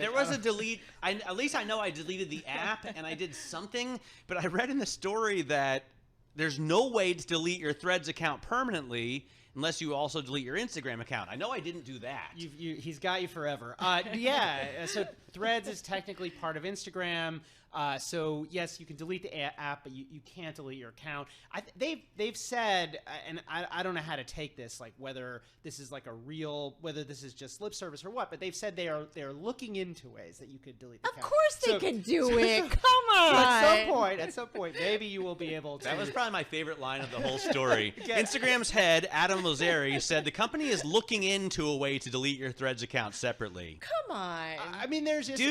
There was a delete. At least I know I deleted the app and I did something, but I read in the story that there's no way to delete your Threads account permanently unless you also delete your Instagram account. I know I didn't do that. He's got you forever. Yeah, so Threads is technically part of Instagram. So yes, you can delete the app, but you can't delete your account. They've said, and I don't know how to take this, like whether this is like whether this is just lip service or what, but they've said they're looking into ways that you could delete the account. Of course they can do it. Come on. At some point, maybe you will be able to. That was probably my favorite line of the whole story. Instagram's head, Adam Mosseri, said the company is looking into a way to delete your Threads account separately. Come on. I mean, there's just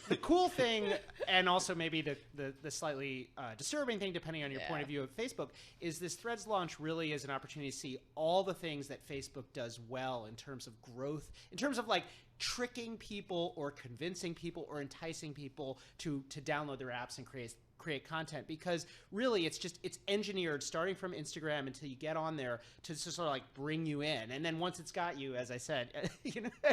the cool thing, and also maybe the slightly disturbing thing, depending on your point of view of Facebook, is this Threads launch really is an opportunity to see all the things that Facebook does well in terms of growth, in terms of like tricking people or convincing people or enticing people to download their apps and create content, because really it's engineered starting from Instagram until you get on there to sort of like bring you in, and then once it's got you, as I said,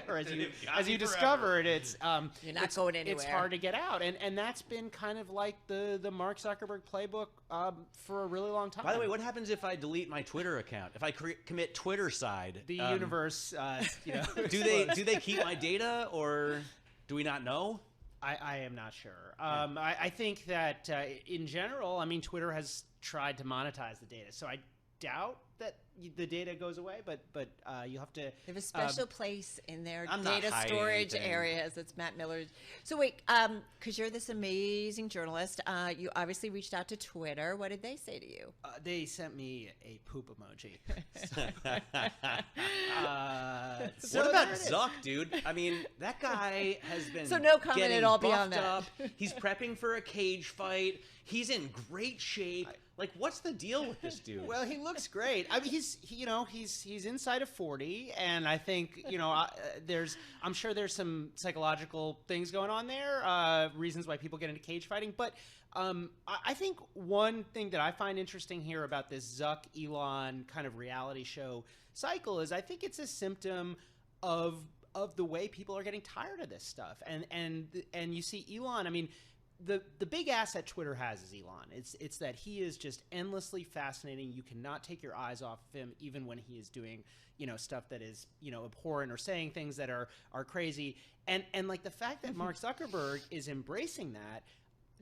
or as you discover it, it's you're not going anywhere. It's hard to get out, and that's been kind of like the Mark Zuckerberg playbook for a really long time. By the way, what happens if I delete my Twitter account? If I commit Twitter side, the universe, do they keep my data, or do we not know? I am not sure. I think that in general, I mean, Twitter has tried to monetize the data, so I doubt that the data goes away, but you have to. They have a special place in their I'm data storage anything. areas. It's Matt Miller. So wait, because you're this amazing journalist, you obviously reached out to Twitter. What did they say to you? They sent me a poop emoji. What about Zuck, dude? I mean, that guy has been So no comment at all beyond that. up. He's prepping for a cage fight. He's in great shape. Like, what's the deal with this dude? Well, he looks great. I mean, he's inside of 40, and I think I'm sure there's some psychological things going on there, reasons why people get into cage fighting. But I think one thing that I find interesting here about this Zuck Elon kind of reality show cycle is I think it's a symptom of the way people are getting tired of this stuff, and you see Elon. I mean, the big asset Twitter has is Elon. It's that he is just endlessly fascinating. You cannot take your eyes off of him, even when he is doing stuff that is abhorrent or saying things that are crazy. And like the fact that Mark Zuckerberg is embracing that,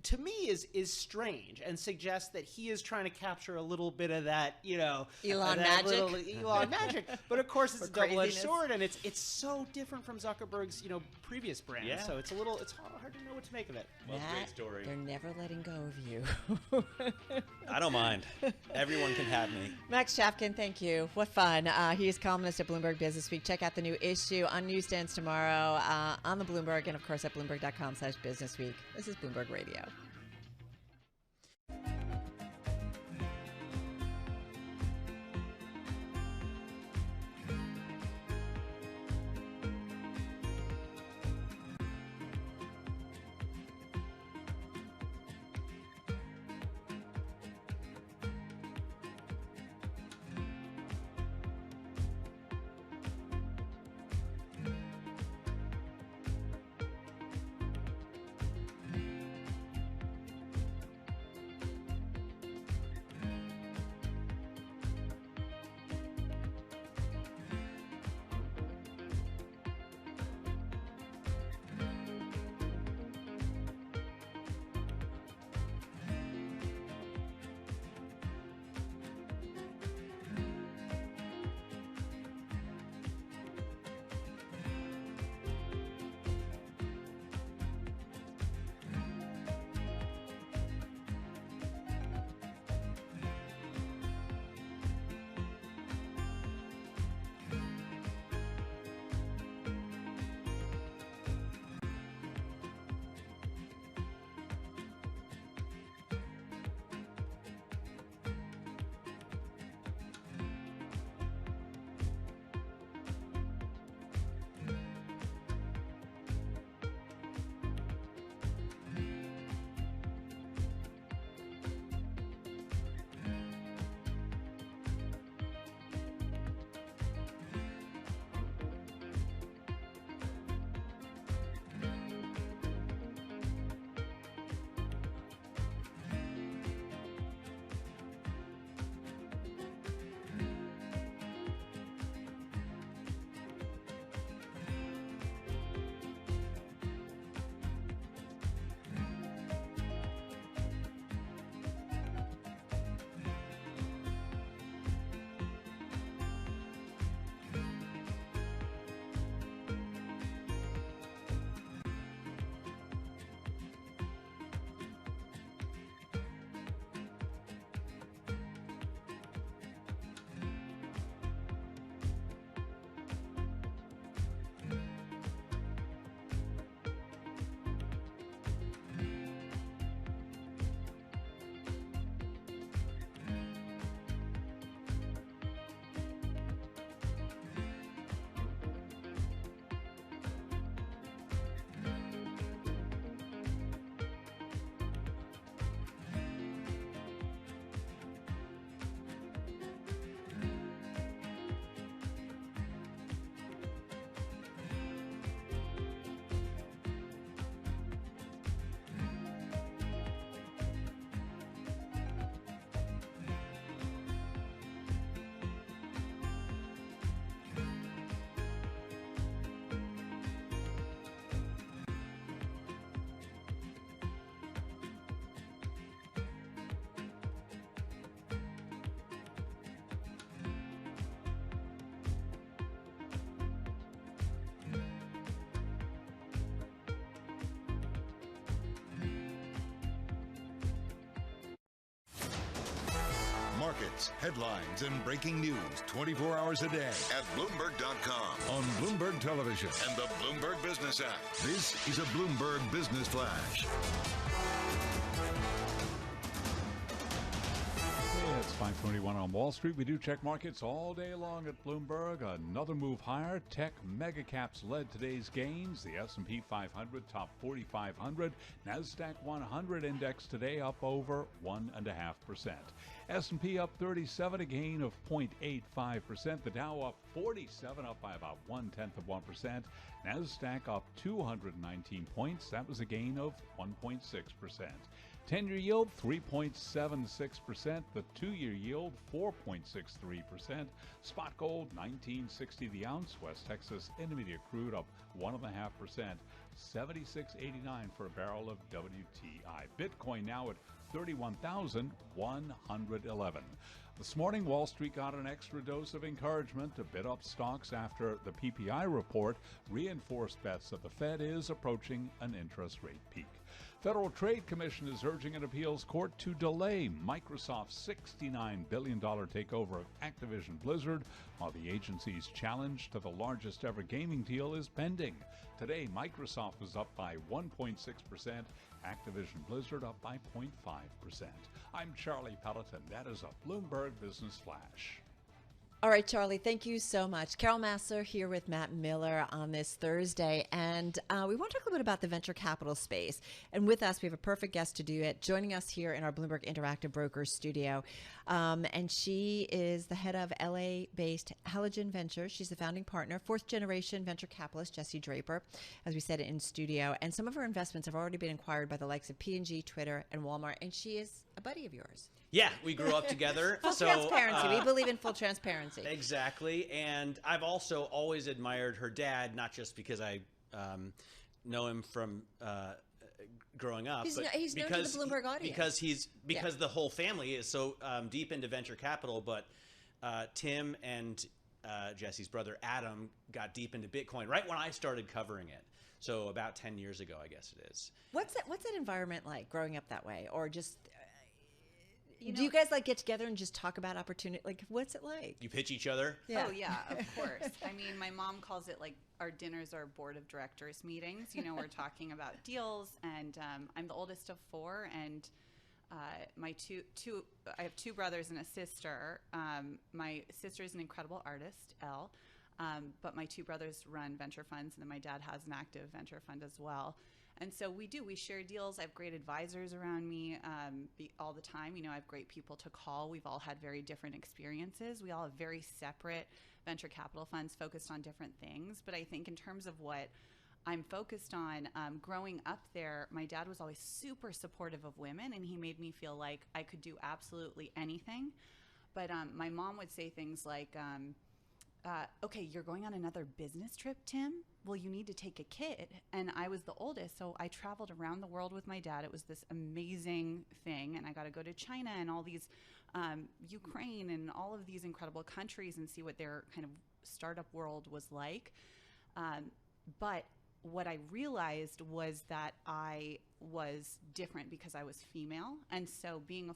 to me, is strange and suggests that he is trying to capture a little bit of that, Elon magic. Elon magic. But of course, it's a double-edged sword, and it's so different from Zuckerberg's, previous brand. Yeah. So it's hard to know what to make of it. Well, Matt, great story. They're never letting go of you. I don't mind. Everyone can have me. Max Chapkin, thank you. What fun. He is columnist at Bloomberg Business Week. Check out the new issue on newsstands tomorrow on the Bloomberg, and of course at Bloomberg.com/businessweek. This is Bloomberg Radio. markets, headlines, and breaking news 24 hours a day at Bloomberg.com, on Bloomberg Television, and the Bloomberg Business app. This is a Bloomberg Business Flash. It's 5:21 on Wall Street. We do check markets all day long at Bloomberg. Another move higher. Tech mega caps led today's gains. The S&P 500 top 4,500. NASDAQ100 index today up over 1.5%. S&P up 37, a gain of 0.85%. The Dow up 47, up by about 0.1%. NASDAQ up 219 points. That was a gain of 1.6%. 10-year yield, 3.76%. The 2-year yield, 4.63%. Spot gold, $19.60 the ounce. West Texas Intermediate crude up 1.5%. $76.89 for a barrel of WTI. Bitcoin now at 31,111. This morning, Wall Street got an extra dose of encouragement to bid up stocks after the PPI report reinforced bets that the Fed is approaching an interest rate peak. Federal Trade Commission is urging an appeals court to delay Microsoft's $69 billion takeover of Activision Blizzard, while the agency's challenge to the largest ever gaming deal is pending. Today, Microsoft was up by 1.6%, Activision Blizzard up by 0.5%. I'm Charlie Pelleton. That is a Bloomberg Business Flash. All right, Charlie, thank you so much. Carol Massler here with Matt Miller on this Thursday. And we want to talk a little bit about the venture capital space. And with us, we have a perfect guest to do it, joining us here in our Bloomberg Interactive Brokers studio. And she is the head of LA-based Halogen Ventures. She's the founding partner, fourth-generation venture capitalist Jessie Draper, as we said in studio. And some of her investments have already been acquired by the likes of P&G, Twitter, and Walmart. And she is a buddy of yours. Yeah, we grew up together. Full transparency. We believe in full transparency. Exactly. And I've also always admired her dad, not just because I know him from growing up, He's but known to the Bloomberg audience. Because the whole family is so deep into venture capital. But Tim and Jesse's brother Adam got deep into Bitcoin right when I started covering it. So about 10 years ago, I guess it is. What's that environment like, growing up that way, or just? Do you guys like get together and just talk about opportunity? Like, what's it like? You pitch each other? Yeah. Oh, yeah, of course. I mean, my mom calls it like our dinners are board of directors meetings. You know, we're talking about deals, and I'm the oldest of four, and my I have two brothers and a sister. My sister is an incredible artist, Elle, but my two brothers run venture funds, and then my dad has an active venture fund as well. And so we share deals. I have great advisors around me all the time. You know, I have great people to call. We've all had very different experiences. We all have very separate venture capital funds focused on different things. But I think in terms of what I'm focused on, growing up there, my dad was always super supportive of women, and he made me feel like I could do absolutely anything. But my mom would say things like, okay, you're going on another business trip, Tim? Well, you need to take a kid. And I was the oldest, so I traveled around the world with my dad. It was this amazing thing, and I got to go to China and all these, Ukraine and all of these incredible countries and see what their kind of startup world was like. But what I realized was that I was different because I was female. And so being a